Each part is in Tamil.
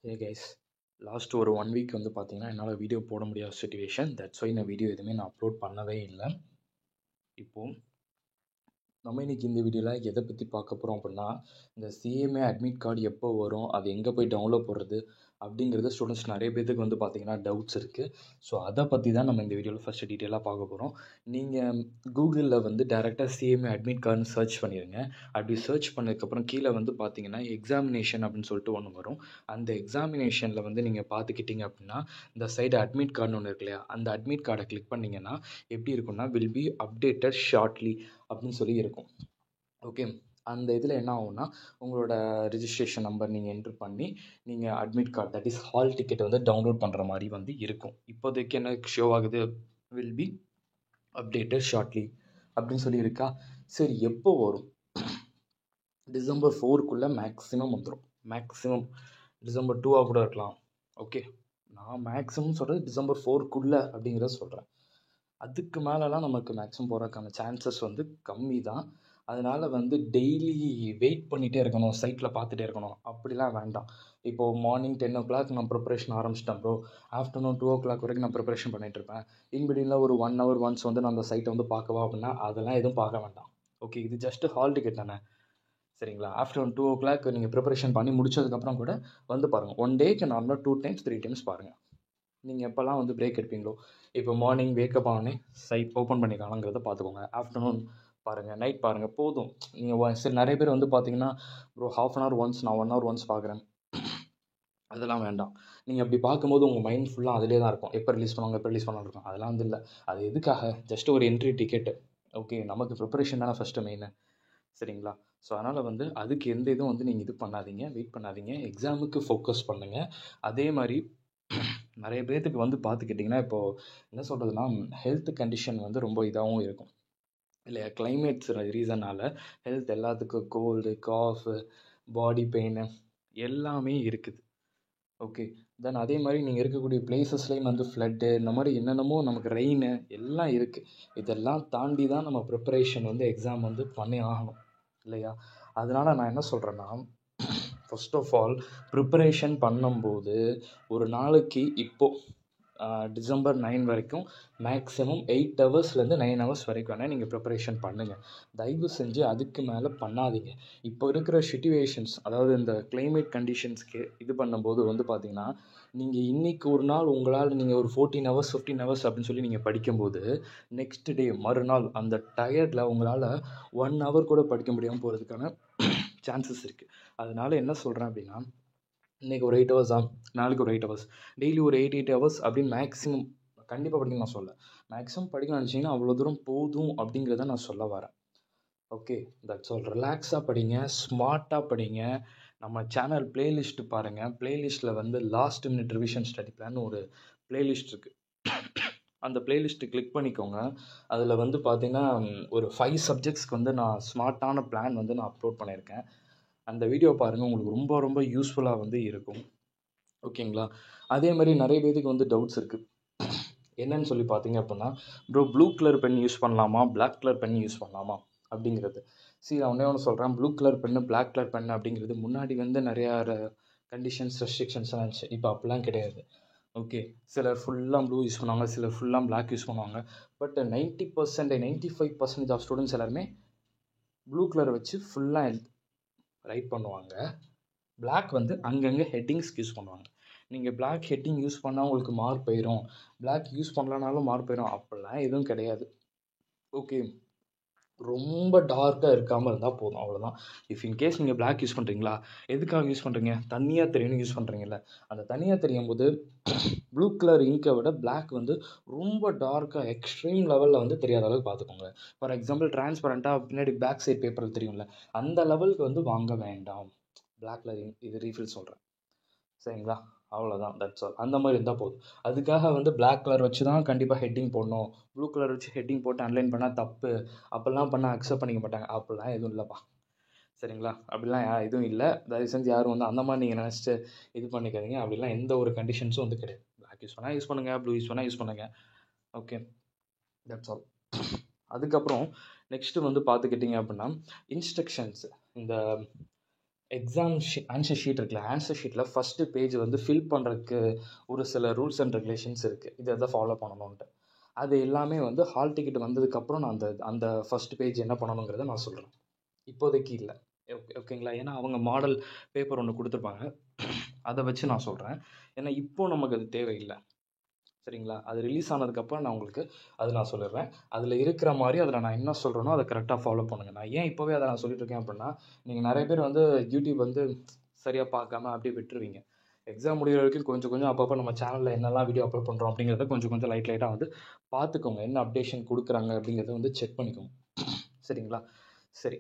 ஹே கைஸ், லாஸ்ட் ஒரு 1 வீக் வந்து பார்த்தீங்கன்னா, என்னால் வீடியோ போட முடியாத சிச்சுவேஷன். தட்ஸ் ஒய் நான் வீடியோ எதுவுமே நான் அப்லோட் பண்ணவே இல்லை. இப்போது நம்ம இன்றைக்கி இந்த வீடியோவில் எதை பற்றி பார்க்க போகிறோம் அப்படின்னா, இந்த சிஎம்ஏ அட்மிட் கார்டு எப்போ வரும், அது எங்கே போய் டவுன்லோட் போடுறது அப்படிங்கிறது ஸ்டூடெண்ட்ஸ் நிறைய பேருக்கு வந்து பார்த்திங்கன்னா டவுட்ஸ் இருக்குது. ஸோ அதை பற்றி தான் நம்ம இந்த வீடியோவில் ஃபஸ்ட்டு டீட்டெயிலாக பார்க்க போகிறோம். நீங்கள் கூகுளில் வந்து டேரெக்டாக சிஎம்ஏ அட்மிட் கார்டுன்னு சர்ச் பண்ணிடுங்க. அப்படி சர்ச் பண்ணதுக்கப்புறம் கீழே வந்து பார்த்தீங்கன்னா எக்ஸாமினேஷன் அப்படின்னு சொல்லிட்டு ஒன்று வரும். அந்த எக்ஸாமினேஷனில் வந்து நீங்கள் பார்த்துக்கிட்டிங்க அப்படின்னா, இந்த சைடு அட்மிட் கார்டுன்னு ஒன்று இருக்கு இல்லையா, அந்த அட்மிட் கார்டை கிளிக் பண்ணிங்கன்னா எப்படி இருக்குன்னா, வில் பி அப்டேட்டட் ஷார்ட்லி அப்படின்னு சொல்லி இருக்கும். ஓகே, அந்த இதில் என்ன ஆகும்னா, உங்களோட ரிஜிஸ்ட்ரேஷன் நம்பர் நீங்கள் என்ட்ரு பண்ணி நீங்கள் admit card that is hall ticket வந்து டவுன்லோட் பண்ணுற மாதிரி வந்து இருக்கும். இப்போதைக்கு என்ன ஷோ ஆகுது, வில் பி அப்டேட்டட் ஷார்ட்லி அப்படின்னு சொல்லி இருக்கா. சரி, எப்போ வரும்? டிசம்பர் 4க்குள்ளே மேக்ஸிமம் வந்துடும். மேக்ஸிமம் டிசம்பர் 2 கூட இருக்கலாம். ஓகே, நான் மேக்ஸிமம் சொல்கிறது டிசம்பர் 4க்குள்ளே அப்படிங்கிறத சொல்கிறேன். அதுக்கு மேலெலாம் நமக்கு மேக்ஸிமம் போகிறதுக்கான சான்சஸ் வந்து கம்மி தான். அதனால் வந்து டெய்லி வெயிட் பண்ணிகிட்டே இருக்கணும், சைட்டில் பார்த்துட்டே இருக்கணும் அப்படிலாம் வேண்டாம். இப்போது மார்னிங் 10 o'clock நான் ப்ரிப்பரேஷன் ஆரம்பிச்சிட்டேன் ப்ரோ, ஆஃப்டர்நூன் 2 o'clock வரைக்கும் நான் ப்ரிப்பரேஷன் பண்ணிகிட்ருப்பேன். இன்பிட்வீனில் ஒரு 1 hour ஒன்ஸ் வந்து நான் அந்த சைட்டை வந்து பார்க்கவா அப்படின்னா அதெல்லாம் எதுவும் பார்க்க வேண்டாம். ஓகே, இது ஜஸ்ட்டு ஹால் டிக்கெட் தானே, சரிங்களா? ஆஃப்டர்நூன் 2 o'clock நீங்கள் ப்ரிப்பரேஷன் பண்ணி முடிச்சதுக்கப்புறம் கூட வந்து பாருங்கள். 1 டேக்கு நார்மலாக 2 times 3 times பாருங்கள். நீங்கள் எப்போல்லாம் வந்து பிரேக் எடுப்பீங்களோ, இப்போ மார்னிங் வேக்கப் ஆனே சைட் ஓப்பன் பண்ணிக்கலாங்கிறத பார்த்துக்கோங்க. ஆஃப்டர்நூன் பாருங்கள், நைட் பாருங்கள், போதும். நீங்கள் சரி, நிறைய பேர் வந்து பார்த்தீங்கன்னா ப்ரோ ½ hour ஒன்ஸ், நான் 1 hour ஒன்ஸ் பார்க்குறேன், அதெல்லாம் வேண்டாம். நீங்கள் அப்படி பார்க்கும்போது உங்கள் மைண்ட் ஃபுல்லாக அதிலே தான் இருக்கும். எப்போ ரிலீஸ் பண்ணுவாங்க, எப்போ ரிலீஸ் பண்ணலாம் இருக்கும். அதெல்லாம் வந்து இல்லை. அது எதுக்காக? ஜஸ்ட் ஒரு என்ட்ரி டிக்கெட்டு. ஓகே, நமக்கு ப்ரிப்பரேஷன் தானே ஃபஸ்ட்டு மெயினு, சரிங்களா? ஸோ அதனால் வந்து அதுக்கு எந்த இதுவும் வந்து நீங்கள் இது பண்ணாதீங்க, வெயிட் பண்ணாதீங்க. எக்ஸாமுக்கு ஃபோக்கஸ் பண்ணுங்கள். அதே மாதிரி நிறைய பேர்த்துக்கு வந்து பார்த்துக்கிட்டிங்கன்னா, இப்போது என்ன சொல்கிறதுனா, ஹெல்த் கண்டிஷன் வந்து ரொம்ப இதாகவும் இருக்கும் இல்லையா? கிளைமேட்ஸ் ரீசனால் ஹெல்த் எல்லாத்துக்கும் கோல்டு, காஃபு, பாடி பெயின் எல்லாமே இருக்குது. ஓகே, தென் அதே மாதிரி நீங்கள் இருக்கக்கூடிய பிளேசஸ்லேயும் வந்து ஃப்ளட்டு, இந்த மாதிரி என்னென்னமோ நமக்கு ரெயின் எல்லாம் இருக்குது. இதெல்லாம் தாண்டி தான் நம்ம ப்ரிப்பரேஷன் வந்து எக்ஸாம் வந்து பண்ணி ஆகணும் இல்லையா? அதனால் நான் என்ன சொல்கிறேன்னா, ஃபர்ஸ்ட் ஆஃப் ஆல் ப்ரிப்பரேஷன் பண்ணும்போது ஒரு நாளைக்கு இப்போது டிசம்பர் 9 வரைக்கும் மேக்ஸிமம் 8 ஹவர்ஸ்லேருந்து 9 ஹவர்ஸ் வரைக்கும் வேணால் நீங்கள் ப்ரிப்பரேஷன் பண்ணுங்கள். தயவு செஞ்சு அதுக்கு மேலே பண்ணாதீங்க. இப்போ இருக்கிற சிச்சுவேஷன்ஸ், அதாவது இந்த கிளைமேட் கண்டிஷன்ஸ்க்கு இது பண்ணும்போது வந்து பார்த்திங்கன்னா, நீங்கள் இன்றைக்கி ஒரு நாள் உங்களால் நீங்கள் ஒரு 14 ஹவர்ஸ் 15 ஹவர்ஸ் அப்படின்னு சொல்லி நீங்கள் படிக்கும்போது, நெக்ஸ்ட் டே மறுநாள் அந்த டயர்டில் உங்களால் 1 hour கூட படிக்க முடியாமல் போகிறதுக்கான சான்சஸ் இருக்குது. அதனால என்ன சொல்கிறேன் அப்படின்னா, இன்றைக்கி ஒரு 8 ஹவர்ஸா, நாளைக்கு ஒரு 8 ஹவர்ஸ், டெய்லி ஒரு 8 ஹவர்ஸ் அப்படின்னு மேக்ஸிமம் கண்டிப்பாக படிக்கணும் நான் சொல்ல. மேக்ஸிமம் படிக்கணும்னு நினச்சிங்கன்னா அவ்வளோ தூரம் போதும் அப்படிங்கிறத நான் சொல்ல வரேன். Okay, that's all. ரிலாக்ஸாக படிங்க, ஸ்மார்ட்டாக படிங்க. நம்ம சேனல் பிளேலிஸ்ட்டு பாருங்கள். பிளேலிஸ்ட்டில் வந்து last minute revision study plan ஒரு பிளேலிஸ்ட் இருக்குது. அந்த பிளேலிஸ்ட்டு கிளிக் பண்ணிக்கோங்க. அதில் வந்து பார்த்திங்கன்னா ஒரு 5 சப்ஜெக்ட்ஸ்க்கு வந்து நான் ஸ்மார்ட்டான பிளான் வந்து நான் அப்லோட் பண்ணியிருக்கேன். அந்த வீடியோ பாருங்கள், உங்களுக்கு ரொம்ப ரொம்ப யூஸ்ஃபுல்லாக வந்து இருக்கும். ஓகேங்களா? அதே மாதிரி நிறைய பேருக்கு வந்து டவுட்ஸ் இருக்குது. என்னன்னு சொல்லி பார்த்தீங்க அப்படின்னா, bro blue colour pen use பண்ணலாமா, பிளாக் கலர் பென் யூஸ் பண்ணலாமா அப்படிங்கிறது. நான் ஒன்று சொல்கிறேன். Blue colour pen, black colour pen அப்படிங்கிறது முன்னாடி வந்து நிறையா கண்டிஷன்ஸ், ரெஸ்ட்ரிக்ஷன்ஸ்லாம் இருந்துச்சு. இப்போ அப்படிலாம் கிடையாது. ஓகே, சிலர் ஃபுல்லாக ப்ளூ யூஸ் பண்ணுவாங்க, சிலர் ஃபுல்லாக பிளாக் யூஸ் பண்ணுவாங்க. பட் 90% 95% ஆஃப் ஸ்டூடெண்ட்ஸ் எல்லாருமே ப்ளூ கலரை வச்சு ஃபுல்லாக ரைட் பண்ணுவாங்க. பிளாக் வந்து அங்கங்கே ஹெட்டிங்ஸ்க்கு யூஸ் பண்ணுவாங்க. நீங்கள் பிளாக் ஹெட்டிங் யூஸ் பண்ணால் உங்களுக்கு மார்க் போயிடும், பிளாக் யூஸ் பண்ணலனாலும் மார்க் போயிடும், அப்படிலாம் எதுவும் கிடையாது. ஓகே, ரொம்ப டார்க்காக இருக்காமல் இருந்தால் போதும், அவ்வளோதான். இஃப் இன்கேஸ் நீங்கள் பிளாக் யூஸ் பண்ணுறீங்களா, எதுக்காக யூஸ் பண்ணுறீங்க? தனியாக தெரியணும் யூஸ் பண்ணுறீங்கல்ல, அந்த தனியாக தெரியும் போது ப்ளூ கலர் இங்கை விட பிளாக் வந்து ரொம்ப டார்க்காக எக்ஸ்ட்ரீம் லெவலில் வந்து தெரியாத அளவுக்கு பார்த்துக்கோங்க. ஃபார் எக்ஸாம்பிள் டிரான்ஸ்பரண்ட்டாக பின்னாடி பேக் சைட் பேப்பரில் தெரியும்ல, அந்த லெவலுக்கு வந்து வாங்க வேண்டாம். பிளாக் கலர் இது ரீஃபில் சொல்கிறேன், சரிங்களா? அவ்வளோதான், தட்ஸ் ஆல். அந்த மாதிரி இருந்தால் போதும். அதுக்காக வந்து பிளாக் கலர் வச்சு தான் கண்டிப்பாக ஹெட்டிங் போடணும், ப்ளூ கலர் வச்சு ஹெட்டிங் போட்டு அன்லைன் பண்ணால் தப்பு, அப்படிலாம் பண்ணால் அக்செப்ட் பண்ணிக்க மாட்டாங்க. அப்படிலாம் எதுவும் இல்லைப்பா, சரிங்களா? அப்படிலாம் எதுவும் இல்லை. தயவு செஞ்சு யாரும் வந்து அந்த மாதிரி நீங்கள் நினச்சிட்டு இது பண்ணிக்காதீங்க. அப்படிலாம் எந்த ஒரு கண்டிஷன்ஸும் வந்து கிடையாது. பிளாக் யூஸ் பண்ணால் யூஸ் பண்ணுங்கள், ப்ளூ யூஸ் பண்ணால் யூஸ் பண்ணுங்கள். Okay, that's all. அதுக்கப்புறம் நெக்ஸ்ட்டு வந்து பார்த்துக்கிட்டிங்க அப்படின்னா, இன்ஸ்ட்ரக்ஷன்ஸ், இந்த ஆன்சர் ஷீட் இருக்குல்ல, ஆன்சர் ஷீட்டில் ஃபஸ்ட்டு பேஜ் வந்து ஃபில் பண்ணுறதுக்கு ஒரு சில ரூல்ஸ் அண்ட் ரெகுலேஷன்ஸ் இருக்குது. இதை எதை ஃபாலோ பண்ணணுன்ட்டு அது எல்லாமே வந்து ஹால் டிக்கெட் வந்ததுக்கப்புறம் நான் அந்த அந்த ஃபஸ்ட் பேஜ் என்ன பண்ணணுங்கிறத நான் சொல்கிறேன். இப்போதைக்கு இல்லை. ஓகேங்களா? ஏன்னா அவங்க மாடல் பேப்பர் ஒன்று கொடுத்துருப்பாங்க, அதை வச்சு நான் சொல்கிறேன். ஏன்னா இப்போது நமக்கு அது தேவையில்லை. சரிங்களா? அது ரிலீஸ் ஆனதுக்கப்புறம் நான் உங்களுக்கு அது நான் சொல்லிடுறேன். அதில் இருக்கிற மாதிரி அதில் நான் என்ன சொல்கிறேனோ அதை கரெக்டாக ஃபாலோ பண்ணுங்கள். நான் ஏன் இப்போவே அதை நான் சொல்லிட்டுருக்கேன் அப்படின்னா, நீங்கள் நிறைய பேர் வந்து யூடியூப் வந்து சரியாக பார்க்காம அப்படியே விட்டுருவீங்க. எக்ஸாம் முடிகிற வரைக்கும் கொஞ்சம் கொஞ்சம் அப்பப்போ நம்ம சேனலில் என்னெல்லாம் வீடியோ அப்லோட் பண்ணுறோம் அப்படிங்கிறத கொஞ்சம் கொஞ்சம் லைட்டாக வந்து பார்த்துக்கோங்க. என்ன அப்டேஷன் கொடுக்குறாங்க அப்படிங்கிறத வந்து செக் பண்ணிக்கோங்க. சரிங்களா? சரி.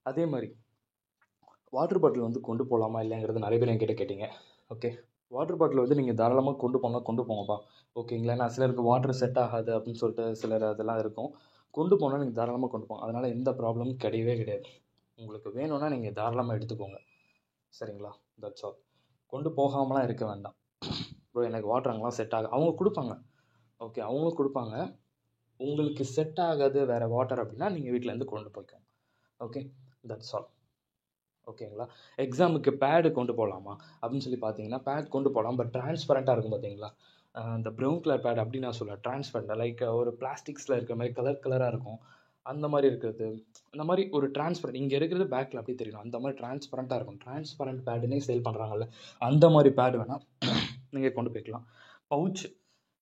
அதே மாதிரி வாட்டர் பாட்டில் வந்து கொண்டு போகலாமா இல்லைங்கிறது நிறைய பேர் என்கிட்ட கேட்டிங்க. ஓகே, வாட்டர் பாட்டில் வந்து நீங்கள் தாராளமாக கொண்டு போங்கப்பா. ஓகேங்களா? நான் சிலருக்கு வாட்டர் செட் ஆகாது அப்படின்னு சொல்லிட்டு சிலர் அதெல்லாம் இருக்கும். கொண்டு போனால் நீங்கள் தாராளமாக கொண்டு போங்க. அதனால் எந்த ப்ராப்ளமும் கிடையாது. உங்களுக்கு வேணும்னா நீங்கள் தாராளமாக எடுத்துக்கோங்க. சரிங்களா? That's all. கொண்டு போகாமலாம் இருக்க வேண்டாம். ப்ரோ எனக்கு வாட்டர் அங்கெல்லாம் செட் ஆகும், அவங்க கொடுப்பாங்க. ஓகே, அவங்களும் கொடுப்பாங்க. உங்களுக்கு செட் ஆகாது வேறு வாட்டர் அப்படின்னா நீங்கள் வீட்டிலேருந்து கொண்டு போய்க்கோங்க. Okay, that's all. ஓகேங்களா? எக்ஸாமுக்கு பேடு கொண்டு போகலாமா அப்படின்னு சொல்லி பார்த்தீங்கன்னா, பேட் கொண்டு போகலாம். பட் ட்ரான்ஸ்பரண்ட்டாக இருக்கும் பார்த்தீங்களா? இந்த ப்ரௌன் கலர் பேட் அப்படி நான் சொல்லுவேன். ட்ரான்ஸ்பரண்ட்டாக லைக் ஒரு பிளாஸ்டிக்ஸில் இருக்கிற மாதிரி கலராக இருக்கும். அந்த மாதிரி இருக்கிறது, அந்த மாதிரி ஒரு ட்ரான்ஸ்பரண்ட் இங்கே இருக்கிறது பேக்கில் அப்படியே தெரியணும். அந்த மாதிரி ட்ரான்ஸ்பரண்ட்டாக இருக்கும். ட்ரான்ஸ்பரண்ட் பேடுன்னே சேல் பண்ணுறாங்கல்ல, அந்த மாதிரி பேடு வேணால் நீங்கள் கொண்டு போய்க்கலாம்.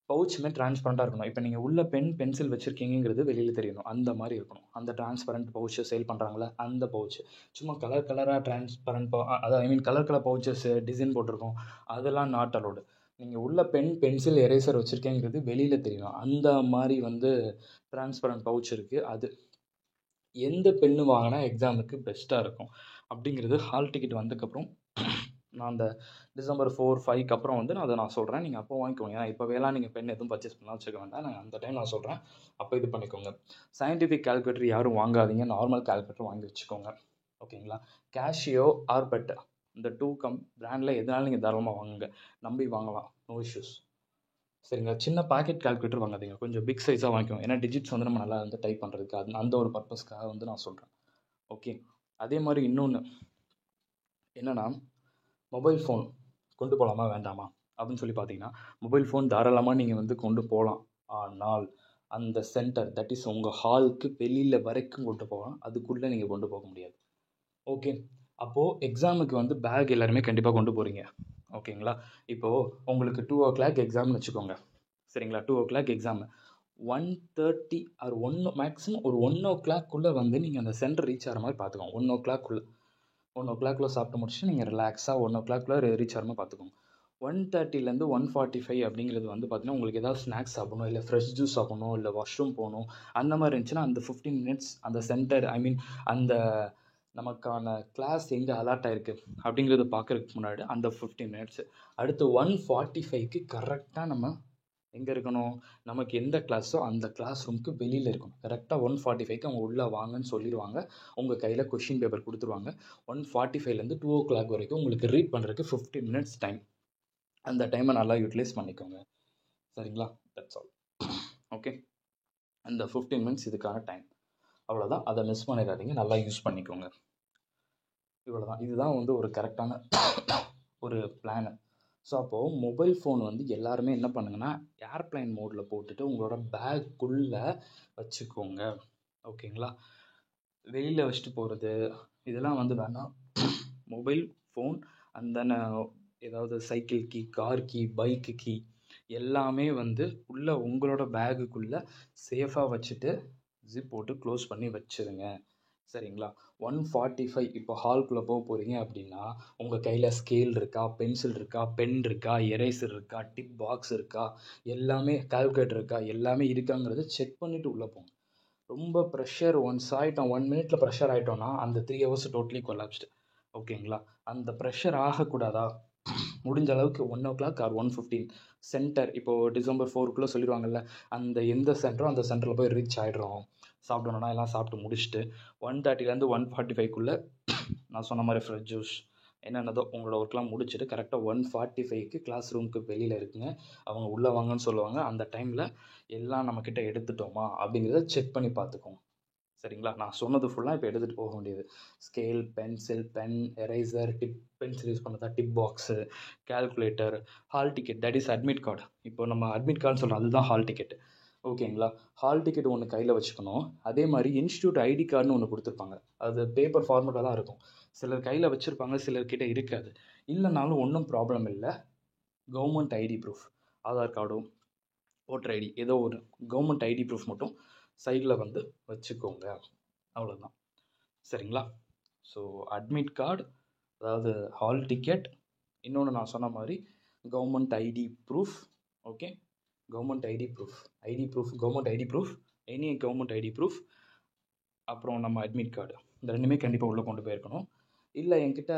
பவுச்சுமே ட்ரான்ஸ்பரண்ட்டாக இருக்கணும். இப்போ நீங்கள் உள்ள பென்சில் வச்சுருக்கீங்கிறது வெளியில் தெரியணும். அந்த மாதிரி இருக்கணும். அந்த ட்ரான்ஸ்பரண்ட் பவுச்சு சேல் பண்ணுறாங்களே அந்த பவுச்சு. சும்மா கலராக ட்ரான்ஸ்பரண்ட் அதாவது கலர் பவுச்சஸ் டிசைன் போட்டிருக்கோம், அதெல்லாம் நாட் அலோடு. நீங்கள் உள்ள பென்சில் எரேசர் வச்சுருக்கேங்கிறது வெளியில் தெரியணும். அந்த மாதிரி வந்து ட்ரான்ஸ்பரண்ட் பவுச் இருக்குது. அது எந்த பென்னு வாங்கினா எக்ஸாமுக்கு பெஸ்ட்டாக இருக்கும் அப்படிங்கிறது ஹால் டிக்கெட் வந்ததுக்கப்புறம் நான் அந்த December 4, 5க்கு அப்புறம் வந்து நான் அதை சொல்கிறேன். நீங்கள் அப்போ வாங்கிக்கோங்க. ஏன்னா இப்போவேலாம் நீங்கள் பென் எதுவும் பர்ச்சேஸ் பண்ணலாம் வச்சுக்க வேண்டாம். நான் அந்த டைம் நான் சொல்கிறேன், அப்போ இது பண்ணிக்கோங்க. சயின்டிஃபிக் கால்குலேட்டர் யாரும் வாங்காதீங்க, நார்மல் கால்குலேட்டர் வாங்கி வச்சுக்கோங்க. ஓகேங்களா? கேஷியோ ஆர்பெட் இந்த 2 பிராண்டில் எதனாலும் நீங்கள் தாராளமாக வாங்குங்க. நம்பி வாங்கலாம், நோ இஷ்யூஸ். சரிங்களா? சின்ன பாக்கெட் கால்குலேட்டர் வாங்காதீங்க, கொஞ்சம் பிக் சைஸாக வாங்கிக்கோங்க. ஏன்னா டிஜிட்ஸ் வந்து நம்ம நல்லா வந்து டைப் பண்ணுறதுக்கு அந்த ஒரு பர்பஸ்க்காக வந்து நான் சொல்கிறேன். ஓகே, அதே மாதிரி இன்னொன்று என்னென்னா, மொபைல் ஃபோன் கொண்டு போகலாமா வேண்டாமா அப்படின்னு சொல்லி பார்த்தீங்கன்னா, மொபைல் ஃபோன் தாராளமாக நீங்கள் வந்து கொண்டு போகலாம். ஆனால் அந்த சென்டர் தட் இஸ் உங்கள் ஹாலுக்கு வெளியில் வரைக்கும் கொண்டு போகலாம், அதுக்குள்ளே நீங்கள் கொண்டு போக முடியாது. ஓகே, அப்போது எக்ஸாமுக்கு வந்து பேக் எல்லாருமே கண்டிப்பாக கொண்டு போகிறீங்க. ஓகேங்களா? இப்போது உங்களுக்கு 2:00 எக்ஸாம்னு வச்சுக்கோங்க. சரிங்களா? 2:00 எக்ஸாமு 1:30 ஆர் 1 மேக்ஸிமம் ஒரு 1:00 வந்து நீங்கள் அந்த சென்டர் ரீச் ஆகிற மாதிரி பார்த்துக்கோங்க. 1:00 சாப்பிட்டு முடிச்சுட்டு நீங்கள் ரிலாக்ஸாக 1:00 ரீச் ஆகிற மாதிரி பார்த்துக்கோங்க. 1:30 1:45 அப்படிங்கிறது வந்து பார்த்தீங்கன்னா, உங்களுக்கு ஏதாவது ஸ்நாக்ஸ் சாப்பிடணும், இல்லை ஃப்ரெஷ் ஜூஸ் சாப்பிடணும், இல்லை வாஷ்ரூம் போகணும், அந்த மாதிரி இருந்துச்சுன்னா அந்த 15 மினிட்ஸ் அந்த சென்டர் அந்த நமக்கான கிளாஸ் எங்கே அலாட் ஆகிருக்கு அப்படிங்கிறத பார்க்குறதுக்கு முன்னாடி அந்த 15 மினிட்ஸ். அடுத்து 1:45க்கு கரெக்டாக நம்ம எங்கே இருக்கணும், நமக்கு எந்த கிளாஸோ அந்த கிளாஸ் ரூமுக்கு வெளியில் இருக்கணும். கரெக்டாக 1:45க்கு அவங்க உள்ளே வாங்கன்னு சொல்லிடுவாங்க. உங்கள் கையில் கொஷின் பேப்பர் கொடுத்துருவாங்க. 1:45 2:00 வரைக்கும் உங்களுக்கு ரீட் பண்ணுறதுக்கு 15 மினிட்ஸ் டைம். அந்த டைமை நல்லா யூட்டிலைஸ் பண்ணிக்கோங்க. சரிங்களா? That's all. ஓகே, அந்த 15 மினிட்ஸ் இதுக்கான டைம். அவ்வளோதான், அதை மிஸ் பண்ணிடாதீங்க, நல்லா யூஸ் பண்ணிக்கோங்க. இவ்வளோதான். இதுதான் வந்து ஒரு கரெக்டான ஒரு பிளானு. ஸோ அப்போது மொபைல் ஃபோன் வந்து எல்லாருமே என்ன பண்ணுங்கன்னா, ஏர்ப்ளைன் மோடில் போட்டுட்டு உங்களோட பேக்குள்ளே வச்சுக்கோங்க. ஓகேங்களா? வெளியில் வச்சுட்டு போகிறது இதெல்லாம் வந்து வேணாம். மொபைல் ஃபோன் அந்த ஏதாவது cycle key, car key, bike key எல்லாமே வந்து உள்ளே உங்களோட பேகுக்குள்ளே சேஃபாக வச்சுட்டு ஜிப் போட்டு க்ளோஸ் பண்ணி வச்சுருங்க. சரிங்களா? 1:45 இப்போ ஹால்குள்ளே போக போகிறீங்க அப்படின்னா, உங்கள் கையில் ஸ்கேல் இருக்கா, பென்சில் இருக்கா, பென் இருக்கா, எரேசர் இருக்கா, டிப் பாக்ஸ் இருக்கா, எல்லாமே கால்குலேட்டர் இருக்கா, எல்லாமே இருக்காங்கிறத செக் பண்ணிவிட்டு உள்ளே போங்க. ரொம்ப ப்ரெஷர் ஒன்ஸ் ஆகிட்டோம், 1 மினிட்ல ப்ரெஷர் ஆகிட்டோன்னா அந்த 3 ஹவர்ஸ் டோட்டலி கொலாப்ஸ்டு. ஓகேங்களா? அந்த ப்ரெஷர் ஆகக்கூடாதா? முடிஞ்ச அளவுக்கு 1:00 ஆர் 1:15 சென்டர் இப்போது December 4க்குள்ளே சொல்லிடுவாங்கல்ல, அந்த எந்த சென்டரோ அந்த சென்டரில் போய் ரீச் ஆகிடுறோம். சாப்பிடணுன்னா எல்லாம் சாப்பிட்டு முடிச்சுட்டு 1:30 1:45க்குள்ளே நான் சொன்ன மாதிரி ஃப்ரெஷ் ஜூஸ் என்னென்னதோ உங்களோட ஒர்க்லாம் முடிச்சுட்டு கரெக்டாக 1:45க்கு கிளாஸ் ரூமுக்கு வெளியில் இருக்குங்க. அவங்க உள்ளே வாங்கன்னு சொல்லுவாங்க. அந்த டைமில் எல்லாம் நம்மக்கிட்ட எடுத்துட்டோமா அப்படிங்கிறத செக் பண்ணி பார்த்துக்கோங்க. சரிங்களா? நான் சொன்னது ஃபுல்லாக இப்போ எடுத்துகிட்டு போக வேண்டியது. Scale, pencil, pen, eraser, pencil use பண்ணதா டிப் box, calculator, hall ticket that is admit card. இப்போ நம்ம அட்மிட் கார்டுன்னு சொல்கிறோம், அதுதான் ஹால் டிக்கெட். ஓகேங்களா? ஹால் டிக்கெட் ஒன்று கையில் வச்சுக்கணும். அதே மாதிரி இன்ஸ்டியூட் ஐடி கார்டுன்னு ஒன்று கொடுத்துருப்பாங்க. அது பேப்பர் ஃபார்மேட்டாக தான் இருக்கும். சிலர் கையில் வச்சுருப்பாங்க, சிலர்கிட்ட இருக்காது. இல்லைனாலும் ஒன்றும் ப்ராப்ளம் இல்லை. கவர்மெண்ட் ஐடி ப்ரூஃப், ஆதார் கார்டோ ஓட்டர் ஐடி ஏதோ ஒரு கவர்மெண்ட் ஐடி ப்ரூஃப் மட்டும் சைடில் வந்து வச்சுக்கோங்க. அவ்வளோதான். சரிங்களா? ஸோ அட்மிட் கார்டு, அதாவது ஹால் டிக்கெட், இன்னொன்று நான் சொன்ன மாதிரி government ID proof. Okay, government ID proof, government ID proof, any government ID proof, அப்புறம் நம்ம அட்மிட் கார்டு, இந்த ரெண்டுமே கண்டிப்பாக உள்ளே கொண்டு போயிருக்கணும். இல்லை என்கிட்ட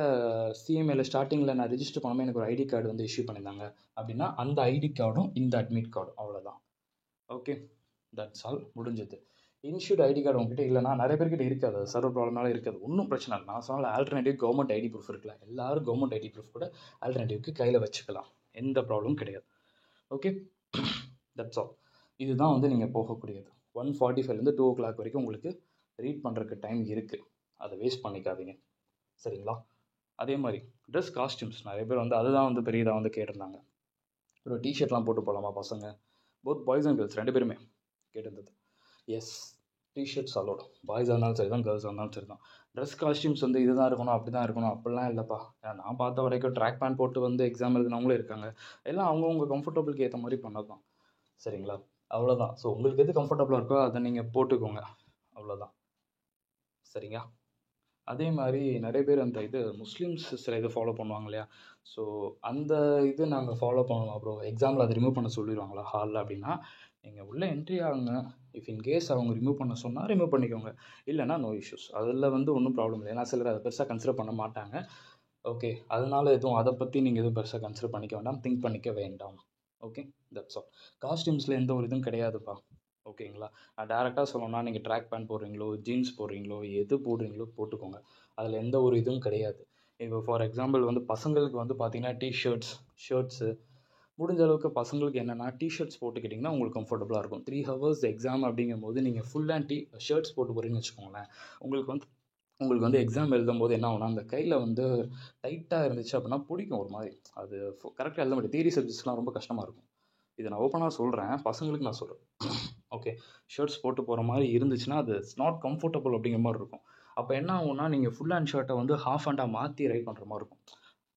சிஎம்ஏல ஸ்டார்டிங்கில் நான் ரிஜிஸ்டர் பண்ணாமல் எனக்கு ஒரு ஐடி கார்டு வந்து இஷ்யூ பண்ணியிருந்தாங்க அப்படின்னா அந்த ஐடி கார்டும் இந்த அட்மிட் கார்டும், அவ்வளோதான். ஓகே, தட்ஸ் ஆல், முடிஞ்சது. இன்ஸ்டியூட் ஐடி கார்டு உங்ககிட்ட இல்லைனா நிறைய பேர்கிட்ட இருக்காது, அது சர்வர் ப்ராப்ளம்னால இருக்காது, ஒன்றும் பிரச்சனை இல்லை. நான் சொன்னால் ஆல்டர்னேட்டிவ் கவர்மெண்ட் ஐடி ப்ரூஃப் இருக்குல்ல, எல்லோரும் கவர்மெண்ட் ஐடி ப்ரூஃப் கூட ஆல்டர்னேட்டிவ்க்கு கையில் வச்சுக்கலாம், எந்த ப்ராப்ளமும் கிடையாது. Okay, that's all. இதுதான் வந்து நீங்கள் போகக்கூடியது. 1:45 2 o'clock வரைக்கும் உங்களுக்கு ரீட் பண்ணுறதுக்கு டைம் இருக்குது, அதை வேஸ்ட் பண்ணிக்காதீங்க. சரிங்களா? அதே மாதிரி ட்ரெஸ் காஸ்டியூம்ஸ் நிறைய பேர் வந்து அதுதான் வந்து பெரியதாக வந்து கேட்டிருந்தாங்க. ஒரு டிஷர்ட்லாம் போட்டு போகலாமா பசங்க, போத் பாய்ஸ் அண்ட் கேர்ள்ஸ் ரெண்டு பேருமே கேட்டிருந்தது. எஸ், டிஷர்ட்ஸ் அலோட், பாய்ஸாக இருந்தாலும் சரி தான், கேர்ள்ஸாக இருந்தாலும் சரி தான். ட்ரெஸ் காஸ்டியூம்ஸ் வந்து இதுதான் இருக்கணும் அப்படி தான் இருக்கணும் அப்படிலாம் இல்லைப்பா. நான் பார்த்த வரைக்கும் ட்ராக் பேண்ட் போட்டு வந்து எக்ஸாம் எழுதினவங்களும் இருக்காங்க. எல்லாம் அவங்கவுங்க கம்ஃபர்டபுளுக்கு ஏற்ற மாதிரி பண்ணது தான். சரிங்களா? அவ்வளோதான். ஸோ உங்களுக்கு எது கம்ஃபர்டபுளாக இருக்கோ அதை நீங்கள் போட்டுக்கோங்க, அவ்வளோதான். சரிங்க. அதே மாதிரி நிறைய பேர் அந்த இது முஸ்லீம்ஸ் சில இது ஃபாலோ பண்ணுவாங்க இல்லையா? ஸோ அந்த இது நாங்கள் ஃபாலோ பண்ணணும். அப்புறம் எக்ஸாமில் அதை ரிமூவ் பண்ண சொல்லிடுவாங்களா ஹாலில் அப்படின்னா, நீங்கள் உள்ளே என்ட்ரி ஆகுங்க. இஃப் இன்கேஸ் அவங்க ரிமூவ் பண்ண சொன்னால் ரிமூவ் பண்ணிக்கோங்க, இல்லைனா நோ இஷ்யூஸ். அதில் வந்து ஒன்றும் ப்ராப்ளம் இல்லை. ஏன்னா சிலர் அதை பெருசாக கன்சிடர் பண்ண மாட்டாங்க. ஓகே, அதனால எதுவும் அதை பற்றி நீங்கள் எதுவும் பெருசாக கன்சிடர் பண்ணிக்க வேண்டாம், திங்க் பண்ணிக்க வேண்டாம். Okay, that's all. காஸ்டியூம்ஸில் எந்த ஒரு இதுவும் கிடையாதுப்பா. ஓகேங்களா? டேரெக்டாக சொல்லணும்னா நீங்கள் ட்ராக் பேண்ட் போடுறீங்களோ, ஜீன்ஸ் போடுறீங்களோ, எது போடுறீங்களோ போட்டுக்கோங்க, அதில் எந்த ஒரு இதுவும் கிடையாது. இப்போ ஃபார் எக்ஸாம்பிள் வந்து பசங்களுக்கு வந்து பார்த்தீங்கன்னா ஷர்ட்ஸு முடிஞ்ச அளவுக்கு பசங்களுக்கு என்னென்னா டிஷர்ட்ஸ் போட்டுக்கிட்டிங்கன்னா உங்களுக்கு கம்ஃபர்டபுளாக இருக்கும். 3 hours எக்ஸாம் அப்படிங்கும்போது நீங்கள் ஃபுல் அண்ட் ஷர்ட்ஸ் போட்டு போகிறீங்கன்னு வச்சுக்கோங்களேன், உங்களுக்கு வந்து எக்ஸாம் எழுதும்போது என்ன ஆகும்னா அந்த கையில் வந்து டைட்டாக இருந்துச்சு அப்படின்னா பிடிக்கும் ஒரு மாதிரி, அது கரெக்டாக எழுத முடியும். தியரி சப்ஜெக்ட்ஸ்லாம் ரொம்ப கஷ்டமாக இருக்கும். இதை நான் ஓப்பனாக சொல்கிறேன், பசங்களுக்கு நான் சொல்கிறேன். ஓகே, ஷர்ட்ஸ் போட்டு போகிற மாதிரி இருந்துச்சுன்னா அது இட்ஸ் நாட் கம்ஃபர்டபுள் அப்படிங்கிற மாதிரி இருக்கும். அப்போ என்ன ஆகும்னா நீங்கள் ஃபுல் ஹேண்ட் ஷர்ட்டை வந்து ஹாஃப் ஹேண்டாக மாற்றி ரைட் பண்ணுற மாதிரி இருக்கும்.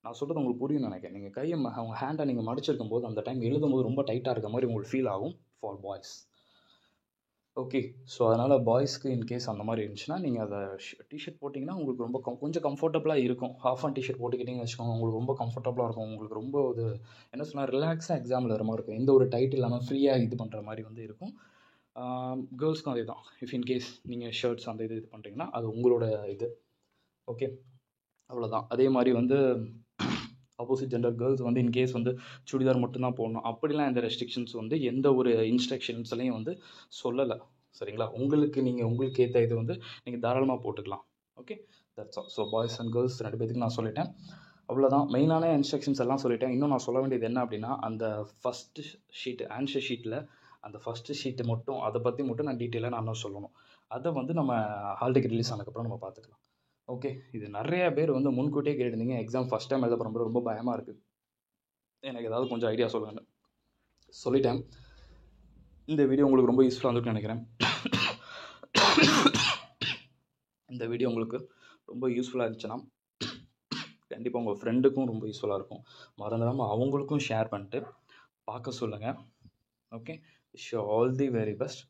நான் சொல்கிறது உங்களுக்கு புரியும்னு நினைக்கிறேன். நீங்கள் கையை அவங்க ஹேண்டை நீங்கள் மடிச்சிருக்கும் போது அந்த டைம் எழுதும்போது ரொம்ப டைட்டாக இருக்க மாதிரி உங்களுக்கு ஃபீல் ஆகும் ஃபார் பாய்ஸ். ஓகே, ஸோ அதனால் பாய்ஸ்க்கு இன்கேஸ் அந்த மாதிரி இருந்துச்சுன்னா நீங்கள் அதை டிஷர்ட் போட்டிங்கன்னா உங்களுக்கு ரொம்ப கொஞ்சம் கம்ஃபர்டபுளாக இருக்கும். ஹாஃப் அண்ட் டிஷர்ட் போட்டுக்கிட்டிங்கன்னு வச்சுக்கோங்க, உங்களுக்கு ரொம்ப கம்ஃபர்டபுளாக இருக்கும். உங்களுக்கு ரொம்ப இது என்ன சொன்னால் ரிலாக்ஸாக எக்ஸாமில் வர மாதிரி இருக்கும். எந்த ஒரு டைட் இல்லாமல் ஃப்ரீயாக இது பண்ணுற மாதிரி வந்து இருக்கும். கேர்ள்ஸ்க்கும் அதே தான். இஃப் இன்கேஸ் நீங்கள் ஷர்ட்ஸ் அந்த இது பண்ணுறீங்கன்னா அது உங்களோட இது. ஓகே, அவ்வளோதான். அதே மாதிரி வந்து ஆப்போசிட் ஜெண்டர் கேர்ள்ஸ் வந்து இன்கேஸ் வந்து சுடிதார் மட்டும்தான் போடணும் அப்படிலாம் எந்த ரெஸ்ட்ரிக்ஷன்ஸ் வந்து எந்த ஒரு இன்ஸ்ட்ரக்ஷன்ஸ்லையும் வந்து சொல்லலை. சரிங்களா? உங்களுக்கு ஏற்ற இது வந்து நீங்கள் தாராளமாக போட்டுக்கலாம். Okay, that's all. So boys and girls ரெண்டு பேத்துக்கு நான் சொல்லிட்டேன், அவ்வளோதான். மெயினான இன்ஸ்ட்ரக்ஷன்ஸ் எல்லாம் சொல்லிட்டேன். இன்னும் நான் சொல்ல வேண்டியது என்ன அப்படின்னா, அந்த ஃபஸ்ட்டு ஷீட் ஆன்சர் ஷீட்டில் அந்த ஃபஸ்ட்டு ஷீட்டு மட்டும் அதை பற்றி மட்டும் நான் டீட்டெயிலாக நான் இன்னும் சொல்லணும். அதை வந்து நம்ம ஹால் டிக்கெட் ரிலீஸ் ஆனதுக்கப்புறம் நம்ம பார்த்துக்கலாம். ஓகே, இது நிறைய பேர் வந்து முன்கூட்டியே கேட்டிருந்தீங்க. எக்ஸாம் ஃபஸ்ட் டைம் எழுத போகிறப்ப ரொம்ப பயமாக இருக்குது, எனக்கு ஏதாவது கொஞ்சம் ஐடியா சொல்லுங்கள். சொல்லிட்டேன். இந்த வீடியோ உங்களுக்கு ரொம்ப யூஸ்ஃபுல்லாக இருந்துன்னு நினைக்கிறேன். இந்த வீடியோ உங்களுக்கு ரொம்ப யூஸ்ஃபுல்லாக இருந்துச்சுன்னா கண்டிப்பாக உங்கள் ஃப்ரெண்டுக்கும் ரொம்ப யூஸ்ஃபுல்லாக இருக்கும். மறந்துடாமல் அவங்களுக்கும் ஷேர் பண்ணிட்டு பார்க்க சொல்லுங்கள். Okay, wish you all the very best.